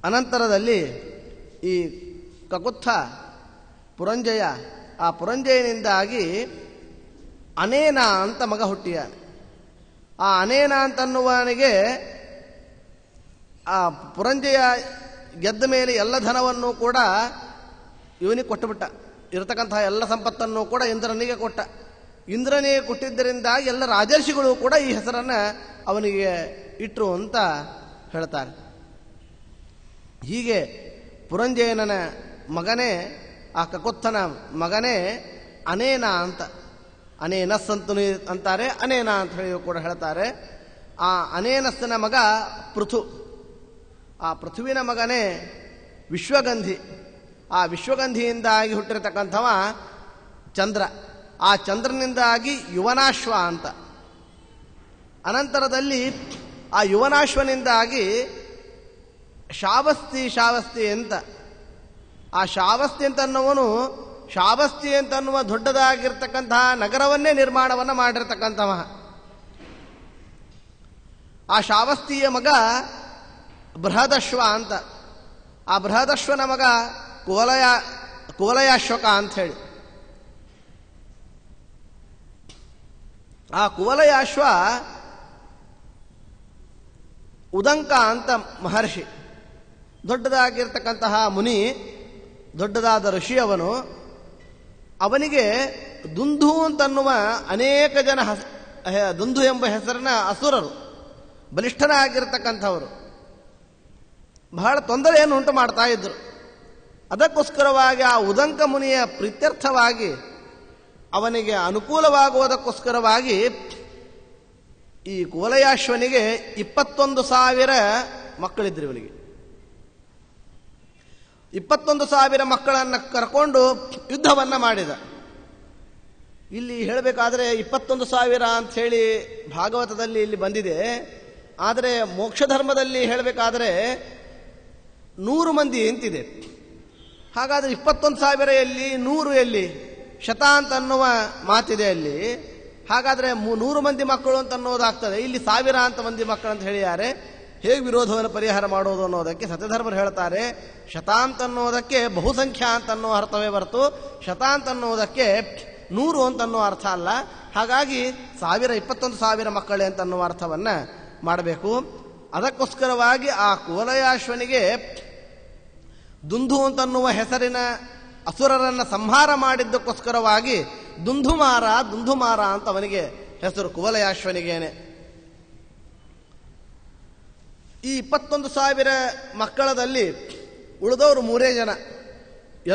ಅನಂತರದಲ್ಲಿ ಈ ಕಕುತ್ಥ ಪುರಂಜಯ, ಆ ಪುರಂಜಯನಿಂದಾಗಿ ಅನೇನ ಅಂತ ಮಗ ಹುಟ್ಟಿಯ. ಆ ಅನೇನ ಅಂತನ್ನುವನಿಗೆ ಆ ಪುರಂಜಯ ಗೆದ್ದ ಮೇಲೆ ಎಲ್ಲ ಧನವನ್ನು ಕೂಡ ಇವನಿಗೆ ಕೊಟ್ಟುಬಿಟ್ಟ. ಇರತಕ್ಕಂತಹ ಎಲ್ಲ ಸಂಪತ್ತನ್ನು ಕೂಡ ಇಂದ್ರನಿಗೆ ಕೊಟ್ಟ. ಇಂದ್ರನಿಗೆ ಕೊಟ್ಟಿದ್ದರಿಂದ ಎಲ್ಲ ರಾಜರ್ಷಿಗಳು ಕೂಡ ಈ ಹೆಸರನ್ನು ಅವನಿಗೆ ಇಟ್ಟರು ಅಂತ ಹೇಳ್ತಾರೆ. ಹೀಗೆ ಪುರಂಜಯನ ಮಗನೇ, ಆ ಕಕುತ್ಥನ ಮಗನೇ ಅನೇನ ಅಂತ. ಅನೇನಸ್ಸಂತು ಅಂತಾರೆ, ಅನೇನ ಅಂತ ಹೇಳಿ ಕೂಡ ಹೇಳ್ತಾರೆ. ಆ ಅನೇನಸ್ಸನ ಮಗ ಪೃಥು. ಆ ಪೃಥುವಿನ ಮಗನೇ ವಿಶ್ವಗಂಧಿ. ಆ ವಿಶ್ವಗಂಧಿಯಿಂದಾಗಿ ಹುಟ್ಟಿರತಕ್ಕಂಥವ ಚಂದ್ರ. ಆ ಚಂದ್ರನಿಂದಾಗಿ ಯುವನಾಶ್ವ ಅಂತ. ಅನಂತರದಲ್ಲಿ ಆ ಯುವನಾಶ್ವನಿಂದಾಗಿ ಶಾವಸ್ತಿ ಅಂತ. ಆ ಶಾವಸ್ತಿ ಅಂತನ್ನುವನು, ಶಾವಸ್ತಿ ಅಂತನ್ನುವ ದೊಡ್ಡದಾಗಿರ್ತಕ್ಕಂತಹ ನಗರವನ್ನೇ ನಿರ್ಮಾಣವನ್ನು ಮಾಡಿರ್ತಕ್ಕಂಥವ. ಆ ಶಾವಸ್ತಿಯ ಮಗ ಬೃಹದಶ್ವ ಅಂತ. ಆ ಬೃಹದಶ್ವನ ಮಗ ಕುವಲಯಾಶ್ವಕ ಅಂಥೇಳಿ. ಆ ಕುವಲಯಾಶ್ವ ಉದಂಕ ಅಂತ ಮಹರ್ಷಿ, ದೊಡ್ಡದಾಗಿರ್ತಕ್ಕಂತಹ ಮುನಿ, ದೊಡ್ಡದಾದ ಋಷಿ ಅವನು. ಅವನಿಗೆ ದುಂದು ಅಂತನ್ನುವ ಅನೇಕ ಜನ ದುಂದು ಎಂಬ ಹೆಸರಿನ ಅಸುರರು, ಬಲಿಷ್ಠನಾಗಿರ್ತಕ್ಕಂಥವರು, ಬಹಳ ತೊಂದರೆಯನ್ನು ಉಂಟು ಮಾಡ್ತಾ ಇದ್ರು. ಅದಕ್ಕೋಸ್ಕರವಾಗಿ ಆ ಉದಂಕ ಮುನಿಯ ಪ್ರೀತ್ಯರ್ಥವಾಗಿ, ಅವನಿಗೆ ಅನುಕೂಲವಾಗುವುದಕ್ಕೋಸ್ಕರವಾಗಿ ಈ ಕುವಲಯಾಶ್ವನಿಗೆ 21,000 ಮಕ್ಕಳಿದ್ರು. ಇವನಿಗೆ 21,000 ಮಕ್ಕಳನ್ನು ಕರ್ಕೊಂಡು ಯುದ್ಧವನ್ನು ಮಾಡಿದ. ಇಲ್ಲಿ ಹೇಳಬೇಕಾದ್ರೆ 21,000 ಅಂಥೇಳಿ ಭಾಗವತದಲ್ಲಿ ಇಲ್ಲಿ ಬಂದಿದೆ. ಆದರೆ ಮೋಕ್ಷ ಧರ್ಮದಲ್ಲಿ ಹೇಳಬೇಕಾದ್ರೆ 100 ಮಂದಿ ಅಂತಿದೆ. ಹಾಗಾದರೆ 21,000 ಎಲ್ಲಿ, 100 ಎಲ್ಲಿ? ಶತ ಅಂತ ಅನ್ನುವ ಮಾತಿದೆ ಅಲ್ಲಿ. ಹಾಗಾದರೆ 100 ಮಂದಿ ಮಕ್ಕಳು ಅಂತ ಅನ್ನೋದಾಗ್ತದೆ. ಇಲ್ಲಿ 1000 ಅಂತ ಮಂದಿ ಮಕ್ಕಳು ಅಂತ ಹೇಳಿದ್ದಾರೆ. ಹೇಗೆ ವಿರೋಧವನ್ನು ಪರಿಹಾರ ಮಾಡೋದು ಅನ್ನೋದಕ್ಕೆ ಸತ್ಯಧರ್ಮರು ಹೇಳ್ತಾರೆ, ಶತಾಂತ ಅನ್ನೋದಕ್ಕೆ ಬಹುಸಂಖ್ಯಾ ಅಂತ ಅನ್ನೋ ಅರ್ಥವೇ ಹೊರತು ಶತಾಂತ ಅನ್ನೋದಕ್ಕೆ 100 ಅಂತ ಅನ್ನೋ ಅರ್ಥ ಅಲ್ಲ. ಹಾಗಾಗಿ 21,000 ಮಕ್ಕಳೇ ಅಂತ ಅನ್ನುವ ಅರ್ಥವನ್ನು ಮಾಡಬೇಕು. ಅದಕ್ಕೋಸ್ಕರವಾಗಿ ಆ ಕುವಲಯಾಶ್ವನಿಗೆ ದುಂದು ಅಂತನ್ನುವ ಹೆಸರಿನ ಅಸುರರನ್ನು ಸಂಹಾರ ಮಾಡಿದ್ದಕ್ಕೋಸ್ಕರವಾಗಿ ದುಂದುಮಾರ ಅಂತ ಅವನಿಗೆ ಹೆಸರು, ಕುವಲಯಾಶ್ವನಿಗೇನೆ. ಈ 21,000 ಮಕ್ಕಳದಲ್ಲಿ ಉಳಿದವರು 3 ಜನ.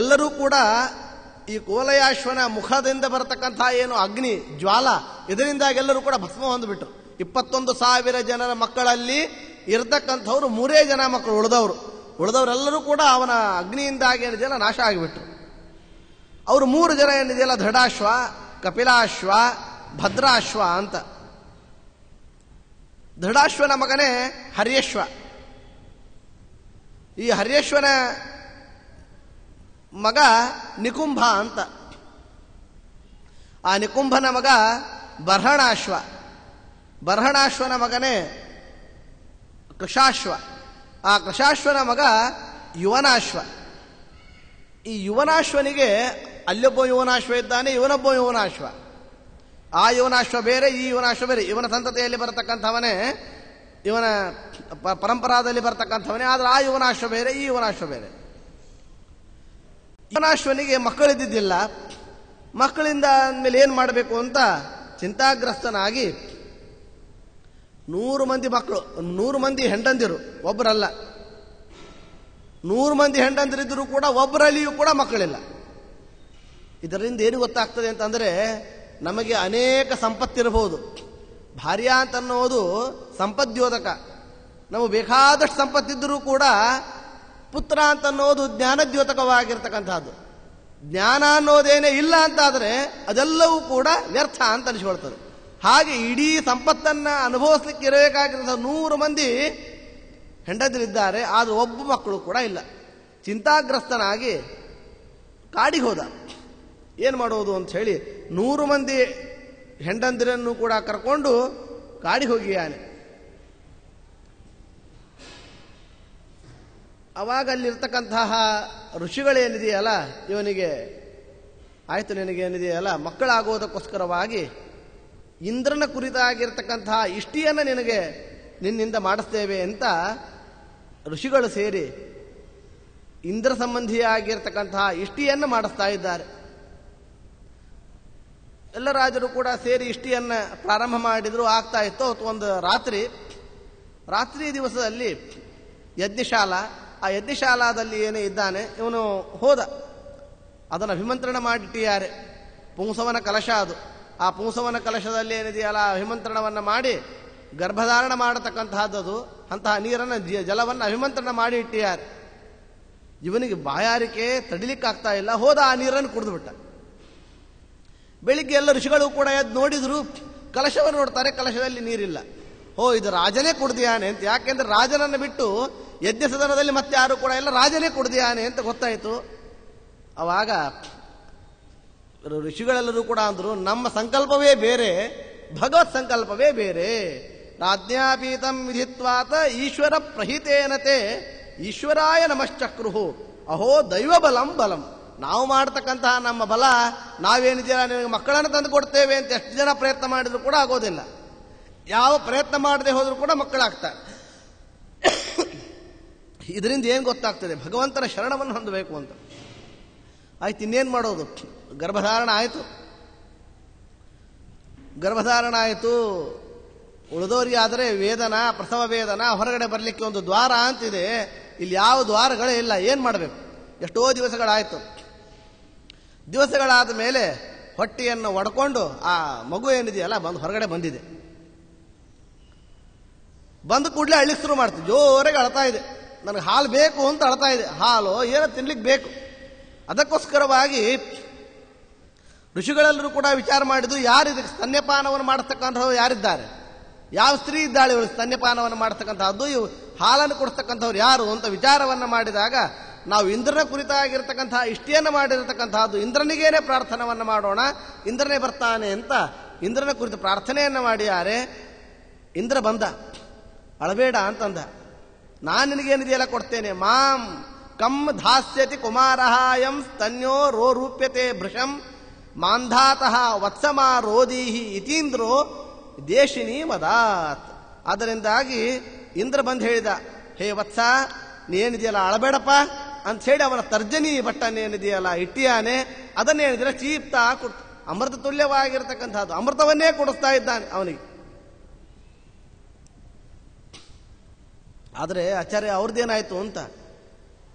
ಎಲ್ಲರೂ ಕೂಡ ಈ ಕುವಲಯಾಶ್ವನ ಮುಖದಿಂದ ಬರತಕ್ಕಂಥ ಏನು ಅಗ್ನಿ ಜ್ವಾಲ, ಇದರಿಂದಾಗಿ ಎಲ್ಲರೂ ಕೂಡ ಭಸ್ಮ ಹೊಂದ್ಬಿಟ್ರು. 21,000 ಜನರ ಮಕ್ಕಳಲ್ಲಿ ಇರತಕ್ಕಂಥವ್ರು 3 ಜನ ಮಕ್ಕಳು. ಉಳಿದವರೆಲ್ಲರೂ ಕೂಡ ಅವನ ಅಗ್ನಿಯಿಂದಾಗಿ ಏನಿದೆಯಲ್ಲ ನಾಶ ಆಗಿಬಿಟ್ರು. ಅವರು 3 ಜನ ಏನಿದೆಯಲ್ಲ, ದೃಢಾಶ್ವ, ಕಪಿಲಾಶ್ವ, ಭದ್ರಾಶ್ವ ಅಂತ. ದೃಢಾಶ್ವನ ಮಗನೇ ಹರ್ಯಶ್ವ. ಈ ಹರ್ಯಶ್ವನ ಮಗ ನಿಕುಂಭ ಅಂತ. ಆ ನಿಕುಂಭನ ಮಗ ಬರ್ಹಣಾಶ್ವ. ಬರ್ಹಣಾಶ್ವನ ಮಗನೇ ಕೃಶಾಶ್ವ. ಆ ಕೃಶಾಶ್ವನ ಮಗ ಯುವನಾಶ್ವ. ಈ ಯುವನಾಶ್ವನಿಗೆ ಅಲ್ಲೊಬ್ಬ ಯುವನಾಶ್ವ ಇದ್ದಾನೆ, ಇವನೊಬ್ಬ ಯುವನಾಶ್ವ. ಆ ಯುವನಾಶ್ವ ಬೇರೆ, ಈ ಯುವನಾಶ್ವ ಬೇರೆ. ಇವನ ಸಂತತಿಯಲ್ಲಿ ಬರತಕ್ಕಂಥವನೇ, ಇವನ ಪರಂಪರಾದಲ್ಲಿ ಬರತಕ್ಕಂಥವನೇ. ಆದರೆ ಆ ಯುವನಾಶ್ವ ಬೇರೆ, ಈ ಯುವನಾಶ್ವ ಬೇರೆ. ಯುವನಾಶ್ವನಿಗೆ ಮಕ್ಕಳಿದ್ದಿದ್ದಿಲ್ಲ. ಮಕ್ಕಳಿಂದ ಅಂದಮೇಲೆ ಏನು ಮಾಡಬೇಕು ಅಂತ ಚಿಂತಾಗ್ರಸ್ತನಾಗಿ 100 ಮಂದಿ ಮಕ್ಕಳು, 100 ಮಂದಿ ಹೆಂಡಂದಿರು, ಒಬ್ಬರಲ್ಲ. 100 ಮಂದಿ ಹೆಂಡಂದಿರಿದ್ದರೂ ಕೂಡ ಒಬ್ಬರಲ್ಲಿಯೂ ಕೂಡ ಮಕ್ಕಳಿಲ್ಲ. ಇದರಿಂದ ಏನು ಗೊತ್ತಾಗ್ತದೆ ಅಂತಂದರೆ, ನಮಗೆ ಅನೇಕ ಸಂಪತ್ತಿರಬಹುದು. ಭಾರ್ಯ ಅಂತನ್ನೋದು ಸಂಪದ್ಯೋತಕ. ನಮಗೆ ಬೇಕಾದಷ್ಟು ಸಂಪತ್ತಿದ್ದರೂ ಕೂಡ ಪುತ್ರ ಅಂತನ್ನೋದು ಜ್ಞಾನದ್ಯೋತಕವಾಗಿರ್ತಕ್ಕಂಥದ್ದು. ಜ್ಞಾನ ಅನ್ನೋದೇನೇ ಇಲ್ಲ ಅಂತಾದರೆ ಅದೆಲ್ಲವೂ ಕೂಡ ವ್ಯರ್ಥ ಅಂತ ಅನಿಸ್ಕೊಳ್ತದೆ. ಹಾಗೆ ಇಡೀ ಸಂಪತ್ತನ್ನು ಅನುಭವಿಸ್ಲಿಕ್ಕೆ ಇರಬೇಕಾಗಿರೋ 100 ಮಂದಿ ಹೆಂಡತಿರಿದ್ದಾರೆ, ಆದರೆ ಒಬ್ಬ ಮಕ್ಕಳು ಕೂಡ ಇಲ್ಲ. ಚಿಂತಾಗ್ರಸ್ತನಾಗಿ ಕಾಡಿಗೆ ಹೋದ. ಏನು ಮಾಡೋದು ಅಂತ ಹೇಳಿ 100 ಮಂದಿ ಹೆಂಡಂದಿರನ್ನು ಕೂಡ ಕರ್ಕೊಂಡು ಕಾಡಿಗೆ ಹೋಗಿಯಾನೆ. ಅವಾಗ ಅಲ್ಲಿರ್ತಕ್ಕಂತಹ ಋಷಿಗಳೇನಿದೆಯಲ್ಲ, ಇವನಿಗೆ ಆಯಿತು ನಿನಗೇನಿದೆಯಲ್ಲ ಮಕ್ಕಳಾಗುವುದಕ್ಕೋಸ್ಕರವಾಗಿ ಇಂದ್ರನ ಕುರಿತಾಗಿರ್ತಕ್ಕಂತಹ ಇಷ್ಟಿಯನ್ನು ನಿನ್ನಿಂದ ಮಾಡಿಸ್ತೇವೆ ಅಂತ ಋಷಿಗಳು ಸೇರಿ ಇಂದ್ರ ಸಂಬಂಧಿಯಾಗಿರ್ತಕ್ಕಂತಹ ಇಷ್ಟಿಯನ್ನು ಮಾಡಿಸ್ತಾ ಇದ್ದಾರೆ. ಎಲ್ಲ ರಾಜರು ಕೂಡ ಸೇರಿ ಇಷ್ಟಿಯನ್ನು ಪ್ರಾರಂಭ ಮಾಡಿದ್ರು. ಆಗ್ತಾ ಇತ್ತು. ಒಂದು ರಾತ್ರಿ ದಿವಸದಲ್ಲಿ ಯಜ್ಞಶಾಲ, ಆ ಯಜ್ಞಶಾಲಾದಲ್ಲಿ ಏನೇ ಇದ್ದಾನೆ ಇವನು ಹೋದ. ಅದನ್ನು ಅಭಿಮಂತ್ರಣ ಮಾಡಿಟ್ಟಿದ್ದಾರೆ. ಪುಂಸವನ ಕಲಶ ಅದು. ಆ ಪುಂಸವನ ಕಲಶದಲ್ಲಿ ಏನಿದೆಯಲ್ಲ ಅಭಿಮಂತ್ರಣವನ್ನು ಮಾಡಿ ಗರ್ಭಧಾರಣ ಮಾಡತಕ್ಕಂತಹದ್ದು. ಅಂತಹ ನೀರನ್ನು ಜಲವನ್ನು ಅಭಿಮಂತ್ರಣ ಮಾಡಿ ಇಟ್ಟಿದ್ದಾರೆ. ಇವನಿಗೆ ಬಾಯಾರಿಕೆ ತಡಿಲಿಕ್ಕಾಗ್ತಾ ಇಲ್ಲ. ಹೋದ, ಆ ನೀರನ್ನು ಕುಡಿದು ಬಿಟ್ಟ. ಬೆಳಿಗ್ಗೆ ಎಲ್ಲ ಋಷಿಗಳು ಕೂಡ ಎದ್ದು ನೋಡಿದ್ರು, ಕಲಶವನ್ನು ನೋಡ್ತಾರೆ, ಕಲಶದಲ್ಲಿ ನೀರಿಲ್ಲ. ಇದು ರಾಜನೇ ಕುಡ್ದಿಯಾನೆ ಅಂತ. ಯಾಕೆಂದ್ರೆ ರಾಜನನ್ನು ಬಿಟ್ಟು ಯಜ್ಞ ಸದನದಲ್ಲಿ ಮತ್ತೆ ಯಾರು ಕೂಡ ಇಲ್ಲ, ರಾಜನೇ ಕುಡ್ದಿಯಾನೆ ಅಂತ ಗೊತ್ತಾಯಿತು. ಅವಾಗ ಋಷಿಗಳೆಲ್ಲರೂ ಕೂಡ ಅಂದ್ರು, ನಮ್ಮ ಸಂಕಲ್ಪವೇ ಬೇರೆ, ಭಗವತ್ ಸಂಕಲ್ಪವೇ ಬೇರೆ. ರಾಜ್ಞಾಪೀತಂ ವಿಧಿತ್ವಾತ ಈಶ್ವರ ಪ್ರಹಿತೇನತೆ ಈಶ್ವರಾಯ ನಮಶ್ಚಕ್ರುಹು ಅಹೋ ದೈವ ಬಲಂ ಬಲಂ. ನಾವು ಮಾಡ್ತಕ್ಕಂತಹ ನಮ್ಮ ಬಲ, ನಾವೇನಿದೆಯಲ್ಲ ನಿಮಗೆ ಮಕ್ಕಳನ್ನು ತಂದು ಕೊಡ್ತೇವೆ ಅಂತ ಎಷ್ಟು ಜನ ಪ್ರಯತ್ನ ಮಾಡಿದ್ರು ಕೂಡ ಆಗೋದಿಲ್ಲ. ಯಾವ ಪ್ರಯತ್ನ ಮಾಡದೆ ಹೋದರೂ ಕೂಡ ಮಕ್ಕಳಾಗ್ತಾರೆ. ಇದರಿಂದ ಏನು ಗೊತ್ತಾಗ್ತದೆ? ಭಗವಂತನ ಶರಣವನ್ನು ಹೊಂದಬೇಕು ಅಂತ. ಆಯ್ತು, ಇನ್ನೇನು ಮಾಡೋದು? ಗರ್ಭಧಾರಣ ಆಯಿತು. ಉಳಿದವರಿಗಾದರೆ ವೇದನ, ಪ್ರಸವ ವೇದನ, ಹೊರಗಡೆ ಬರಲಿಕ್ಕೆ ಒಂದು ದ್ವಾರ ಅಂತಿದೆ. ಇಲ್ಲಿ ಯಾವ ದ್ವಾರಗಳೇ ಇಲ್ಲ. ಏನು ಮಾಡಬೇಕು? ಎಷ್ಟೋ ದಿವಸಗಳಾದ ಮೇಲೆ ಹೊಟ್ಟೆಯನ್ನು ಒಡ್ಕೊಂಡು ಆ ಮಗು ಏನಿದೆಯಲ್ಲ ಹೊರಗಡೆ ಬಂದಿದೆ. ಬಂದ ಕೂಡಲೇ ಅಳ್ಳಿಕ್ಕೆ ಶುರು ಮಾಡ್ತೀವಿ. ಜೋರಾಗಿ ಅಳ್ತಾ ಇದೆ. ನನಗೆ ಹಾಲು ಬೇಕು ಅಂತ ಅಳ್ತಾ ಇದೆ. ಹಾಲು ಏನೋ ತಿನ್ಲಿಕ್ಕೆ ಬೇಕು. ಅದಕ್ಕೋಸ್ಕರವಾಗಿ ಋಷಿಗಳೆಲ್ಲರೂ ಕೂಡ ವಿಚಾರ ಮಾಡಿದ್ರು, ಯಾರು ಇದಕ್ಕೆ ಸ್ತನ್ಯಪಾನವನ್ನು ಮಾಡತಕ್ಕಂಥವ್ರು ಯಾರಿದ್ದಾರೆ? ಯಾವ ಸ್ತ್ರೀ ಇದ್ದಾಳೆ ಇವಳು ಸ್ತನ್ಯಪಾನವನ್ನು ಮಾಡತಕ್ಕಂಥದ್ದು? ಇವು ಹಾಲನ್ನು ಕೊಡಿಸ್ತಕ್ಕಂಥವ್ರು ಯಾರು ಅಂತ ವಿಚಾರವನ್ನು ಮಾಡಿದಾಗ, ನಾವು ಇಂದ್ರನ ಕುರಿತಾಗಿರ್ತಕ್ಕಂತಹ ಇಷ್ಟಿಯನ್ನು ಮಾಡಿರತಕ್ಕಂತಹದ್ದು, ಇಂದ್ರನಿಗೇನೆ ಪ್ರಾರ್ಥನವನ್ನು ಮಾಡೋಣ, ಇಂದ್ರನೇ ಬರ್ತಾನೆ ಅಂತ ಇಂದ್ರನ ಕುರಿತು ಪ್ರಾರ್ಥನೆಯನ್ನು ಮಾಡಿದ್ದಾರೆ. ಇಂದ್ರ ಬಂದ. ಅಳಬೇಡ ಅಂತಂದ. ನಾನು ನಿನಗೇನಿದೆಯಲ್ಲ ಕೊಡ್ತೇನೆ. ಮಾಂ ಕಂ ಧಾಸ್ಯತಿ ಕುಮಾರಹಾಯಂ ಸ್ತನ್ಯೋ ರೋರೂಪ್ಯತೆ ಭೃಶಂ ಮಾಂಧಾತಃ ವತ್ಸಮಾ ರೋದೀಹಿ ಇತೀಂದ್ರೋ ದೇಶಿನಿ ಮದಾತ್. ಅದರಿಂದಾಗಿ ಇಂದ್ರ ಬಂದು ಹೇಳಿದ, ಹೇ ವತ್ಸ, ನೀನಿದೆಯಲ್ಲ ಅಳಬೇಡಪ್ಪ ಅಂತ ಹೇಳಿ ಅವನ ತರ್ಜನಿ ಬಟ್ಟನ್ನೇನಿದೆಯಲ್ಲ ಇಟ್ಟಿಯಾನೆ, ಅದನ್ನೇನಿದೆಯಲ್ಲ ಚೀಪ್ತಾ ಕೊಡ್ತು. ಅಮೃತ ತುಲ್ಯವಾಗಿರ್ತಕ್ಕಂಥದ್ದು ಅಮೃತವನ್ನೇ ಕೊಡಿಸ್ತಾ ಇದ್ದಾನೆ ಅವನಿಗೆ. ಆದರೆ ಆಚಾರ್ಯ ಅವ್ರದ್ದೇನಾಯ್ತು ಅಂತ,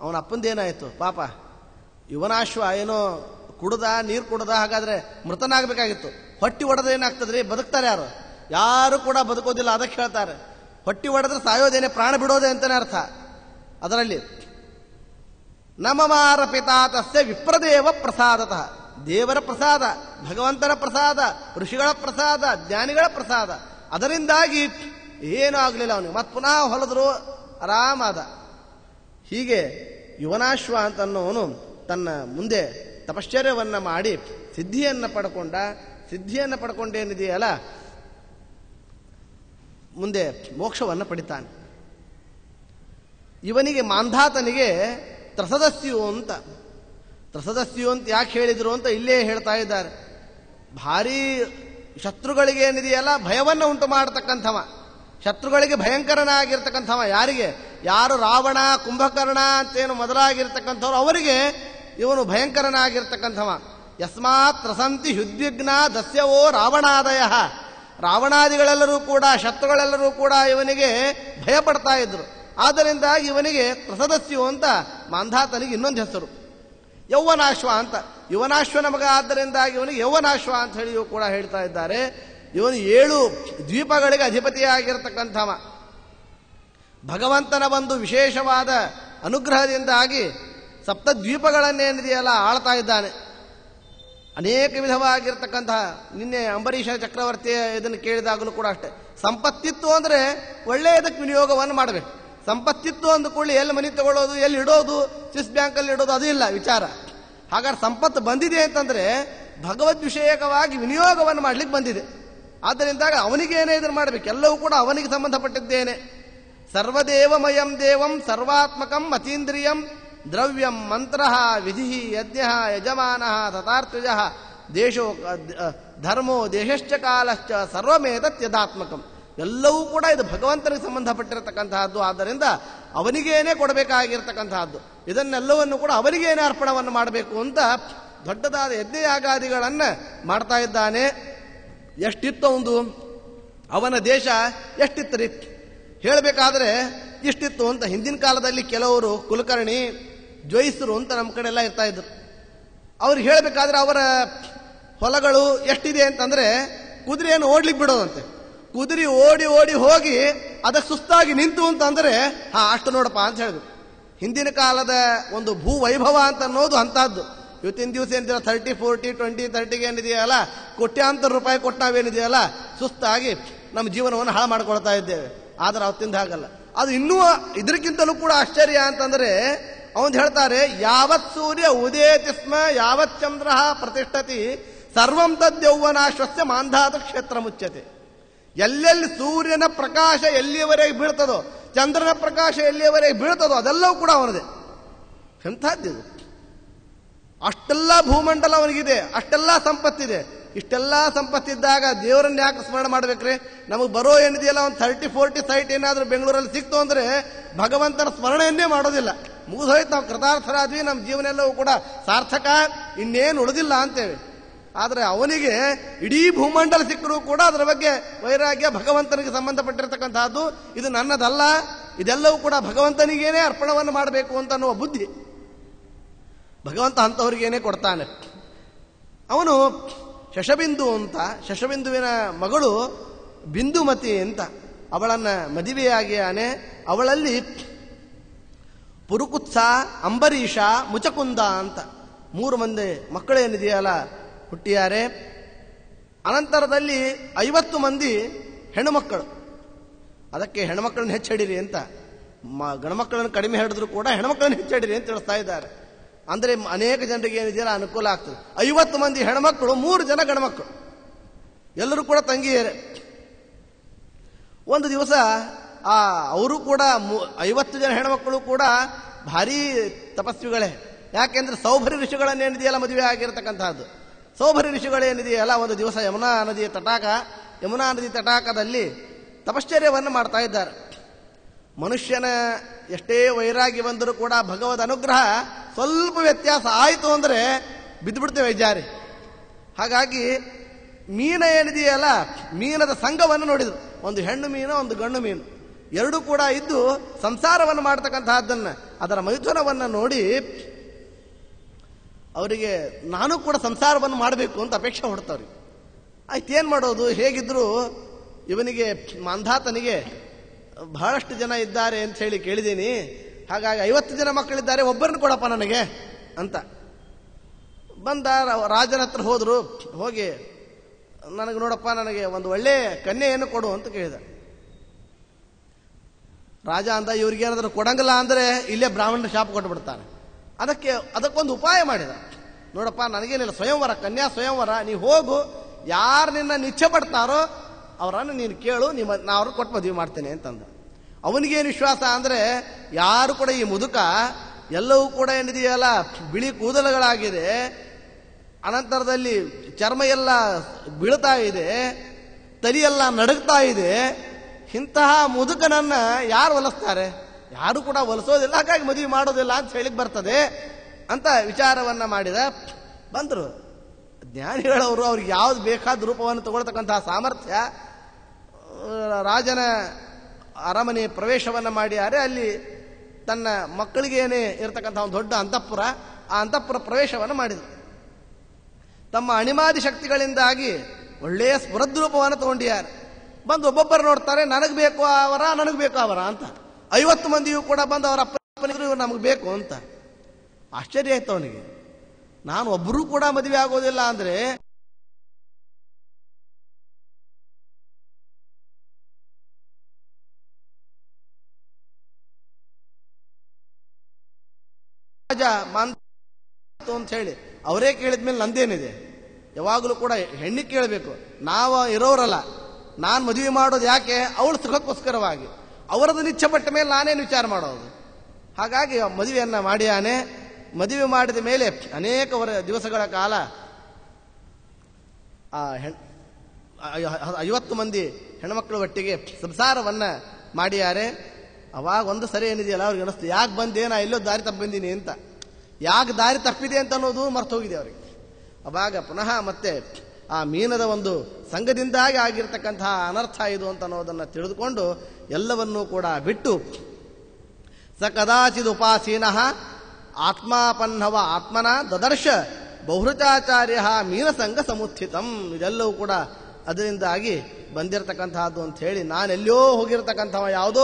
ಅವನ ಅಪ್ಪಂದೇನಾಯ್ತು ಪಾಪ. ಯುವನಾಶ್ವ ಏನೋ ನೀರು ಕುಡ್ದ, ಹಾಗಾದ್ರೆ ಮೃತನಾಗಬೇಕಾಗಿತ್ತು. ಹೊಟ್ಟಿ ಒಡೆದ್ರೆ ಏನಾಗ್ತದ್ರಿ? ಬದುಕ್ತಾರೆ ಯಾರು? ಯಾರು ಕೂಡ ಬದುಕೋದಿಲ್ಲ. ಅದಕ್ಕೆ ಹೇಳ್ತಾರೆ, ಹೊಟ್ಟಿ ಒಡೆದ್ರೆ ಸಾಯೋದೇನೆ, ಪ್ರಾಣ ಬಿಡೋದೆ ಅಂತಾನೆ ಅರ್ಥ. ಅದರಲ್ಲಿ ನಮಮಾರ ಪಿತಾತಸ್ಯ ವಿಪ್ರದೇವ ಪ್ರಸಾದತಃ, ದೇವರ ಪ್ರಸಾದ, ಭಗವಂತನ ಪ್ರಸಾದ, ಋಷಿಗಳ ಪ್ರಸಾದ, ಜ್ಞಾನಿಗಳ ಪ್ರಸಾದ. ಅದರಿಂದಾಗಿ ಏನೂ ಆಗಲಿಲ್ಲ ಅವನಿಗೆ. ಮತ್ತೆ ಪುನಃ ಹೊಲದ್ರು, ಆರಾಮಾದ. ಹೀಗೆ ಯುವನಾಶ್ವ ಅಂತನ್ನೋನು ತನ್ನ ಮುಂದೆ ತಪಶ್ಚರ್ಯವನ್ನು ಮಾಡಿ ಸಿದ್ಧಿಯನ್ನು ಪಡ್ಕೊಂಡೇನಿದೆಯಲ್ಲ ಮುಂದೆ ಮೋಕ್ಷವನ್ನು ಪಡಿತಾನೆ. ಇವನಿಗೆ ಮಾಂಧಾತನಿಗೆ ತ್ರಸದಸ್ಯು ಅಂತ ಯಾಕೆ ಹೇಳಿದ್ರು ಅಂತ ಇಲ್ಲೇ ಹೇಳ್ತಾ ಇದ್ದಾರೆ. ಭಾರೀ ಶತ್ರುಗಳಿಗೆ ಏನಿದೆಯಲ್ಲ ಭಯವನ್ನು ಉಂಟು ಮಾಡತಕ್ಕಂಥವ, ಶತ್ರುಗಳಿಗೆ ಭಯಂಕರನಾಗಿರ್ತಕ್ಕಂಥವ. ಯಾರಿಗೆ? ಯಾರು ರಾವಣ, ಕುಂಭಕರ್ಣ ಅಂತೇನು ಮೊದಲಾಗಿರ್ತಕ್ಕಂಥವ್ರು ಅವರಿಗೆ ಇವನು ಭಯಂಕರನಾಗಿರ್ತಕ್ಕಂಥವ. ಯಸ್ಮಾತ್ ತ್ರಸಂತಿ ಹ್ಯುದ್ವಿಗ್ನ ದಸ್ಯವೋ ರಾವಣಾದಯ. ರಾವಣಾದಿಗಳೆಲ್ಲರೂ ಕೂಡ, ಶತ್ರುಗಳೆಲ್ಲರೂ ಕೂಡ ಇವನಿಗೆ ಭಯಪಡ್ತಾ ಇದ್ರು. ಆದ್ದರಿಂದ ಇವನಿಗೆ ತ್ರಸದಸ್ಯು ಅಂತ ಮಾಂಧಾತನಿಗೆ ಇನ್ನೊಂದು ಹೆಸರು. ಯೌವನಾಶ್ವ ಅಂತ, ಯುವನಾಶ್ವನ ಮಗ. ಆದ್ದರಿಂದಾಗಿ ಇವನಿಗೆ ಯೌವನಾಶ್ವ ಅಂತ ಹೇಳಿಯೂ ಕೂಡ ಹೇಳ್ತಾ ಇದ್ದಾರೆ. ಇವನು 7 ದ್ವೀಪಗಳಿಗೆ ಅಧಿಪತಿಯಾಗಿರ್ತಕ್ಕಂಥವ. ಭಗವಂತನ ಒಂದು ವಿಶೇಷವಾದ ಅನುಗ್ರಹದಿಂದಾಗಿ ಸಪ್ತದ್ವೀಪಗಳನ್ನೇನಿದೆಯಲ್ಲ ಆಳ್ತಾ ಇದ್ದಾನೆ. ಅನೇಕ ವಿಧವಾಗಿರ್ತಕ್ಕಂತಹ, ನಿನ್ನೆ ಅಂಬರೀಷ ಚಕ್ರವರ್ತಿಯ ಇದನ್ನು ಕೇಳಿದಾಗಲೂ ಕೂಡ ಅಷ್ಟೇ, ಸಂಪತ್ತಿತ್ತು ಅಂದರೆ ಒಳ್ಳೆಯದಕ್ಕೆ ವಿನಿಯೋಗವನ್ನು ಮಾಡಬೇಕು. ಸಂಪತ್ತಿತ್ತು ಅಂದುಕೊಳ್ಳಿ ಎಲ್ಲಿ ಮನೆ ತಗೊಳ್ಳೋದು, ಎಲ್ಲಿ ಇಡೋದು, ಸ್ವಿಸ್ ಬ್ಯಾಂಕಲ್ಲಿ ಇಡೋದು, ಅದು ಇಲ್ಲ ವಿಚಾರ. ಹಾಗಾದ್ರೆ ಸಂಪತ್ತು ಬಂದಿದೆ ಅಂತಂದ್ರೆ ಭಗವದ್ ವಿಷಯಕವಾಗಿ ವಿನಿಯೋಗವನ್ನು ಮಾಡ್ಲಿಕ್ಕೆ ಬಂದಿದೆ. ಆದ್ದರಿಂದಾಗ ಅವನಿಗೇನೇ ಇದನ್ನು ಮಾಡಬೇಕು, ಎಲ್ಲವೂ ಕೂಡ ಅವನಿಗೆ ಸಂಬಂಧಪಟ್ಟಿದ್ದೇನೆ. ಸರ್ವದೇವಮಯಂ ದೇವಂ ಸರ್ವಾತ್ಮಕಂ ಅತೀಂದ್ರಿಯಂ ದ್ರವ್ಯಂ ಮಂತ್ರ ವಿಧಿ ಯಜ್ಞ ಯಜಮಾನ ತಥಾರ್ಥ ದೇಶೋ ಧರ್ಮೋ ದೇಶಶ್ಚ ಕಾಲಶ್ಚ ಸರ್ವಮೇತತ್ಯದಾತ್ಮಕಂ. ಎಲ್ಲವೂ ಕೂಡ ಇದು ಭಗವಂತನಿಗೆ ಸಂಬಂಧಪಟ್ಟಿರತಕ್ಕಂತಹದ್ದು. ಆದ್ದರಿಂದ ಅವನಿಗೇನೆ ಕೊಡಬೇಕಾಗಿರ್ತಕ್ಕಂತಹದ್ದು. ಇದನ್ನೆಲ್ಲವನ್ನು ಕೂಡ ಅವನಿಗೇನೆ ಅರ್ಪಣವನ್ನು ಮಾಡಬೇಕು ಅಂತ ದೊಡ್ಡದಾದ ಯಜ್ಞಯಾಗಾದಿಗಳನ್ನು ಮಾಡ್ತಾ ಇದ್ದಾನೆ. ಎಷ್ಟಿತ್ತು ಅವನ ದೇಶ ಎಷ್ಟಿತ್ತು ರೀ ಹೇಳಬೇಕಾದ್ರೆ ಇಷ್ಟಿತ್ತು ಅಂತ. ಹಿಂದಿನ ಕಾಲದಲ್ಲಿ ಕೆಲವರು ಕುಲಕರ್ಣಿ ಜ್ವೈಸರು ಅಂತ ನಮ್ಮ ಕಡೆ ಎಲ್ಲ ಇರ್ತಾ ಇದ್ರು. ಅವ್ರಿಗೆ ಹೇಳಬೇಕಾದ್ರೆ ಅವರ ಹೊಲಗಳು ಎಷ್ಟಿದೆ ಅಂತಂದ್ರೆ ಕುದುರೆಯನ್ನು ಓಡ್ಲಿಕ್ಕೆ ಬಿಡೋದಂತೆ. ಕುದುರೆ ಓಡಿ ಓಡಿ ಹೋಗಿ ಅದಕ್ಕೆ ಸುಸ್ತಾಗಿ ನಿಂತು ಅಂತಂದ್ರೆ ಅಷ್ಟು ನೋಡಪ್ಪ ಅಂತ ಹೇಳಿದ್ರು. ಹಿಂದಿನ ಕಾಲದ ಒಂದು ಭೂ ವೈಭವ ಅಂತ ಅನ್ನೋದು ಅಂತಹದ್ದು. ಇವತ್ತಿನ ದಿವಸ ಏನಿದೆಯಲ್ಲ 30, 40, 20, 30ಗೆ ಏನಿದೆಯಲ್ಲ ಕೋಟ್ಯಾಂತರ ರೂಪಾಯಿ ಕೊಟ್ಟು ನಾವೇನಿದೆಯಲ್ಲ ಸುಸ್ತಾಗಿ ನಮ್ಮ ಜೀವನವನ್ನು ಹಾಳು ಮಾಡ್ಕೊಳ್ತಾ ಇದ್ದೇವೆ. ಆದ್ರೆ ಅವತ್ತಿಂದ ಹಾಗಲ್ಲ. ಅದು ಇನ್ನೂ ಇದಕ್ಕಿಂತಲೂ ಕೂಡ ಆಶ್ಚರ್ಯ ಅಂತಂದ್ರೆ ಅವನು ಹೇಳ್ತಾರೆ, ಯಾವತ್ ಸೂರ್ಯ ಉದೇತಿ ಸ್ಮ ಯಾವತ್ ಚಂದ್ರ ಪ್ರತಿಷ್ಠತಿ ಸರ್ವಂ ತದ್ಯೌವನಾಶ್ವಸ್ಯ ಮಾಂಧಾತ ಕ್ಷೇತ್ರ ಮುಚ್ಚತೆ. ಎಲ್ಲೆಲ್ಲಿ ಸೂರ್ಯನ ಪ್ರಕಾಶ ಎಲ್ಲಿಯವರೆಗೆ ಬೀಳ್ತದೋ, ಚಂದ್ರನ ಪ್ರಕಾಶ ಎಲ್ಲಿಯವರೆಗೆ ಬೀಳ್ತದೋ ಅದೆಲ್ಲವೂ ಕೂಡ ಅವನದೇ. ಎಂಥದ್ದಿದು! ಅಷ್ಟೆಲ್ಲ ಭೂಮಂಡಲ ಅವನಿಗಿದೆ, ಅಷ್ಟೆಲ್ಲ ಸಂಪತ್ತಿದೆ. ಇಷ್ಟೆಲ್ಲ ಸಂಪತ್ತಿದ್ದಾಗ ದೇವರನ್ನ ಯಾಕೆ ಸ್ಮರಣೆ ಮಾಡ್ಬೇಕ್ರಿ? ನಮಗೆ ಬರೋ ಏನಿದೆಯಲ್ಲ ಒಂದು 30, 40 ಸೈಟ್ ಏನಾದರೂ ಬೆಂಗಳೂರಲ್ಲಿ ಸಿಕ್ತು ಅಂದ್ರೆ ಭಗವಂತನ ಸ್ಮರಣೆಯನ್ನೇ ಮಾಡೋದಿಲ್ಲ. ಮುಗಿದೋಯ್ತು, ನಾವು ಕೃತಾರ್ಥರಾದ್ವಿ, ನಮ್ಮ ಜೀವನ ಎಲ್ಲವೂ ಕೂಡ ಸಾರ್ಥಕ, ಇನ್ನೇನು ಉಳಿದಿಲ್ಲ ಅಂತೇವೆ. ಆದರೆ ಅವನಿಗೆ ಇಡೀ ಭೂಮಂಡಲ ಸಿಕ್ಕರೂ ಕೂಡ ಅದರ ಬಗ್ಗೆ ವೈರಾಗ್ಯ, ಭಗವಂತನಿಗೆ ಸಂಬಂಧಪಟ್ಟಿರತಕ್ಕಂತಹದ್ದು, ಇದು ನನ್ನದಲ್ಲ, ಇದೆಲ್ಲವೂ ಕೂಡ ಭಗವಂತನಿಗೇನೆ ಅರ್ಪಣವನ್ನು ಮಾಡಬೇಕು ಅಂತ ಅನ್ನುವ ಬುದ್ಧಿ ಭಗವಂತ ಅಂಥವ್ರಿಗೇನೆ ಕೊಡ್ತಾನೆ. ಅವನು ಶಶಬಿಂದು ಅಂತ, ಶಶಬಿಂದುವಿನ ಮಗಳು ಬಿಂದುಮತಿ ಅಂತ, ಅವಳನ್ನ ಮದುವೆಯಾಗಿಯಾನೆ. ಅವಳಲ್ಲಿ ಪುರುಕುತ್ಸ, ಅಂಬರೀಷ, ಮುಚಕುಂದ ಅಂತ 3 ಮಂದಿ ಮಕ್ಕಳೇನಿದೆಯಲ್ಲ ಹುಟ್ಟಿಯಾರೆ. ಅನಂತರದಲ್ಲಿ 50 ಮಂದಿ ಹೆಣ್ಣುಮಕ್ಕಳು. ಅದಕ್ಕೆ ಹೆಣ್ಮಕ್ಕಳನ್ನ ಹೆಚ್ಚಿಡಿರಿ ಅಂತ, ಗಣಮಕ್ಕಳನ್ನು ಕಡಿಮೆ ಹಿಡಿದ್ರು ಕೂಡ ಹೆಣ್ಮಕ್ಕಳನ್ನ ಹೆಚ್ಚಿಡಿರಿ ಅಂತ ತಿಳಿಸ್ತಾ ಇದ್ದಾರೆ. ಅಂದರೆ ಅನೇಕ ಜನರಿಗೆ ಏನಿದೆಯಲ್ಲ ಅನುಕೂಲ ಆಗ್ತದೆ. 50 ಮಂದಿ ಹೆಣ್ಮಕ್ಕಳು, 3 ಜನ ಗಣಮಕ್ಕಳು, ಎಲ್ಲರೂ ಕೂಡ ತಂಗಿಯರೇ. ಒಂದು ದಿವಸ ಅವರು ಕೂಡ 50 ಜನ ಹೆಣ್ಮಕ್ಕಳು ಕೂಡ ಭಾರೀ ತಪಸ್ವಿಗಳೇ. ಯಾಕೆಂದ್ರೆ ಸೌಭರಿ ಋಷಿಗಳನ್ನೇನಿದೆಯಲ್ಲ ಮದುವೆ ಆಗಿರತಕ್ಕಂತಹದ್ದು. ಸೌಭರಿ ಋಷಿಗಳೇನಿದೆಯಲ್ಲ ಒಂದು ದಿವಸ ಯಮುನಾ ನದಿ ತಟಾಕದಲ್ಲಿ ತಪಶ್ಚರ್ಯವನ್ನು ಮಾಡ್ತಾ ಇದ್ದಾರೆ. ಮನುಷ್ಯನ ಎಷ್ಟೇ ವೈರಾಗ್ಯ ಬಂದರೂ ಕೂಡ ಭಗವದ್ ಅನುಗ್ರಹ ಸ್ವಲ್ಪ ವ್ಯತ್ಯಾಸ ಆಯಿತು ಅಂದರೆ ಬಿದ್ದುಬಿಡ್ತೇವೆ ಜಾರಿ. ಹಾಗಾಗಿ ಮೀನ ಏನಿದೆಯಲ್ಲ, ಮೀನದ ಸಂಘವನ್ನು ನೋಡಿದ್ರು. ಒಂದು ಹೆಣ್ಣು ಮೀನು, ಒಂದು ಗಂಡು ಮೀನು, ಎರಡೂ ಕೂಡ ಇದ್ದು ಸಂಸಾರವನ್ನು ಮಾಡ್ತಕ್ಕಂತಹದ್ದನ್ನು, ಅದರ ಮೈಥುನವನ್ನು ನೋಡಿ ಅವರಿಗೆ ನಾನು ಕೂಡ ಸಂಸಾರವನ್ನು ಮಾಡಬೇಕು ಅಂತ ಅಪೇಕ್ಷೆ ಹೊಡ್ತಾವ್ರಿ. ಆಯ್ತು, ಏನು ಮಾಡೋದು? ಹೇಗಿದ್ರು ಇವನಿಗೆ ಮಾಂಧಾತನಿಗೆ ಬಹಳಷ್ಟು ಜನ ಇದ್ದಾರೆ ಅಂತ ಹೇಳಿ ಕೇಳಿದ್ದೀನಿ. ಹಾಗಾಗಿ 50 ಜನ ಮಕ್ಕಳಿದ್ದಾರೆ, ಒಬ್ಬರನ್ನು ಕೊಡಪ್ಪ ನನಗೆ ಅಂತ ಬಂದ. ರಾಜನ ಹತ್ರ ಹೋದ್ರು. ಹೋಗಿ ನನಗೆ ನೋಡಪ್ಪ, ನನಗೆ ಒಂದು ಒಳ್ಳೆ ಕನ್ಯೆಯನ್ನು ಕೊಡು ಅಂತ ಕೇಳಿದ. ರಾಜ ಅಂದ, ಇವ್ರಿಗೇನಾದ್ರೂ ಕೊಡಂಗಿಲ್ಲ ಅಂದರೆ ಇಲ್ಲೇ ಬ್ರಾಹ್ಮಣನ ಶಾಪ ಕೊಟ್ಟುಬಿಡ್ತಾನೆ. ಅದಕ್ಕೊಂದು ಉಪಾಯ ಮಾಡಿದ. ನೋಡಪ್ಪ, ನನಗೇನಿಲ್ಲ, ಸ್ವಯಂವರ, ಕನ್ಯಾ ಸ್ವಯಂವರ, ನೀವು ಹೋಗು, ಯಾರು ನಿನ್ನ ನಿಚ್ಛೆ ಪಡ್ತಾರೋ ಅವರನ್ನು ನೀನು ಕೇಳು, ನಾ ಅವ್ರನ್ನ ಕೊಟ್ಟು ಮದುವೆ ಮಾಡ್ತೇನೆ ಅಂತಂದ. ಅವನಿಗೇನು ವಿಶ್ವಾಸ ಅಂದರೆ ಯಾರು ಕೂಡ ಈ ಮುದುಕ ಎಲ್ಲವೂ ಕೂಡ ಏನಿದೆಯಲ್ಲ ಬಿಳಿ ಕೂದಲುಗಳಾಗಿದೆ, ಅನಂತರದಲ್ಲಿ ಚರ್ಮ ಎಲ್ಲ ಬೀಳ್ತಾ ಇದೆ, ತಲೆಯೆಲ್ಲ ನಡುಗ್ತಾ ಇದೆ. ಇಂತಹ ಮುದುಕನನ್ನ ಯಾರು ಒಲಿಸ್ತಾರೆ? ಯಾರು ಕೂಡ ಒಲಿಸೋದಿಲ್ಲ. ಹಾಗಾಗಿ ಮದುವೆ ಮಾಡೋದಿಲ್ಲ ಅಂತ ಹೇಳಿಕ್ ಬರ್ತದೆ ಅಂತ ವಿಚಾರವನ್ನ ಮಾಡಿದ. ಬಂದರು ಜ್ಞಾನಿಗಳವರು. ಅವ್ರಿಗೆ ಯಾವ್ದು ಬೇಕಾದ ರೂಪವನ್ನು ತಗೊಳ್ತಕ್ಕಂತಹ ಸಾಮರ್ಥ್ಯ. ರಾಜನ ಅರಮನೆ ಪ್ರವೇಶವನ್ನು ಮಾಡಿದ್ದಾರೆ. ಅಲ್ಲಿ ತನ್ನ ಮಕ್ಕಳಿಗೇನೆ ಇರತಕ್ಕಂಥ ಒಂದು ದೊಡ್ಡ ಅಂತಃಪುರ, ಆ ಅಂತಃಪುರ ಪ್ರವೇಶವನ್ನು ಮಾಡಿದರು. ತಮ್ಮ ಅಣಿಮಾದಿ ಶಕ್ತಿಗಳಿಂದಾಗಿ ಒಳ್ಳೆಯ ಸ್ಫುರದ್ರೂಪವನ್ನು ತಗೊಂಡಿದ್ದಾರೆ. ಬಂದು ಒಬ್ಬೊಬ್ಬರು ನೋಡ್ತಾರೆ, ನನಗೆ ಬೇಕು ಅವರ, ನನಗೆ ಬೇಕು ಅವರ ಅಂತ. 50 ಮಂದಿಯೂ ಕೂಡ ಬಂದು ಅವರ ಅಪ್ಪನಿದ್ರು, ಇವರು ನಮಗೆ ಬೇಕು ಅಂತ. ಆಶ್ಚರ್ಯ ಆಯ್ತು ಅವನಿಗೆ. ನಾನು ಒಬ್ಬರೂ ಕೂಡ ಮದುವೆ ಆಗೋದಿಲ್ಲ ಅಂದ್ರೆ ರಾಜ ಅಂತ ಹೇಳಿ ಅವರೇ ಕೇಳಿದ್ಮೇಲೆ ನಂದೇನಿದೆ? ಯಾವಾಗಲೂ ಕೂಡ ಹೆಣ್ಣಿಗೆ ಕೇಳಬೇಕು. ನಾವು ಇರೋರಲ್ಲ. ನಾನು ಮದುವೆ ಮಾಡೋದು ಯಾಕೆ? ಅವಳು ಸುಖಕ್ಕೋಸ್ಕರವಾಗಿ. ಅವರದ್ದು ನಿಚ್ಛೆ ಪಟ್ಟ ಮೇಲೆ ನಾನೇನು ವಿಚಾರ ಮಾಡೋದು. ಹಾಗಾಗಿ ಮದುವೆಯನ್ನು ಮಾಡಿಯಾನೆ. ಮದುವೆ ಮಾಡಿದ ಮೇಲೆ ಅನೇಕ ದಿವಸಗಳ ಕಾಲ 50 ಮಂದಿ ಹೆಣ್ಮಕ್ಳ ಒಟ್ಟಿಗೆ ಸಂಸಾರವನ್ನು ಮಾಡಿಯಾರೆ. ಅವಾಗ ಒಂದು ಸರಿ ಏನಿದೆಯಲ್ಲ ಅವ್ರಿಗೆ ಅನಿಸ್ತು, ಯಾಕೆ ಬಂದೆ, ನಾ ಎಲ್ಲೋ ದಾರಿ ತಪ್ಪಿ ಬಂದೀನಿ ಅಂತ. ಯಾಕೆ ದಾರಿ ತಪ್ಪಿದೆ ಅಂತ ಅನ್ನೋದು ಮರ್ತು ಹೋಗಿದೆ ಅವರಿಗೆ. ಅವಾಗ ಪುನಃ ಮತ್ತೆ ಆ ಮೀನದ ಒಂದು ಸಂಘದಿಂದಾಗಿ ಆಗಿರ್ತಕ್ಕಂತಹ ಅನರ್ಥ ಇದು ಅಂತ ಅನ್ನೋದನ್ನು ತಿಳಿದುಕೊಂಡು ಎಲ್ಲವನ್ನೂ ಕೂಡ ಬಿಟ್ಟು ಸ ಕದಾಚಿದ್ ಉಪಾಸೀನಃ ಆತ್ಮಾಪನ್ನವ ಆತ್ಮನ ದದರ್ಶ ಬಹುರುಚಾಚಾರ್ಯ ಮೀನಸಂಘ ಸಮುತ್ಥಿತಂ. ಇದೆಲ್ಲವೂ ಕೂಡ ಅದರಿಂದಾಗಿ ಬಂದಿರತಕ್ಕಂತಹದ್ದು ಅಂತ ಹೇಳಿ, ನಾನೆಲ್ಲೋ ಹೋಗಿರತಕ್ಕಂಥವ, ಯಾವುದೋ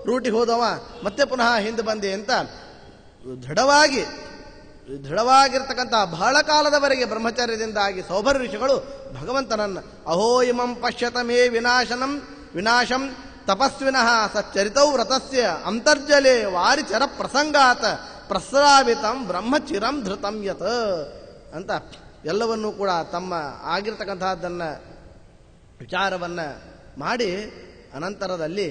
ರೂಟಿಗೆ ಹೋದವ ಮತ್ತೆ ಪುನಃ ಹಿಂದೆ ಬಂದೆ ಅಂತ ದೃಢವಾಗಿರ್ತಕ್ಕಂಥ ಬಹಳ ಕಾಲದವರೆಗೆ ಬ್ರಹ್ಮಚರ್ಯದಿಂದಾಗಿ ಸೌಭರ ಋಷಿಗಳು ಭಗವಂತನನ್ನು ಅಹೋ ಇಮಂ ಪಶ್ಯತ ಮೇ ವಿನಾಶಂ ತಪಸ್ವಿನಃ ಸಚ್ಚರಿತೌ ವ್ರತಸ್ಯ ಅಂತರ್ಜಲೆ ವಾರಿಚರ ಪ್ರಸಂಗಾತ ಪ್ರಸ್ರಾವಿತಂ ಬ್ರಹ್ಮಚಿರಂ ಧೃತಂ ಯತ್ ಅಂತ ಎಲ್ಲವನ್ನೂ ಕೂಡ ತಮ್ಮ ಆಗಿರ್ತಕ್ಕಂತಹದ್ದನ್ನು ವಿಚಾರವನ್ನು ಮಾಡಿ ಅನಂತರದಲ್ಲಿ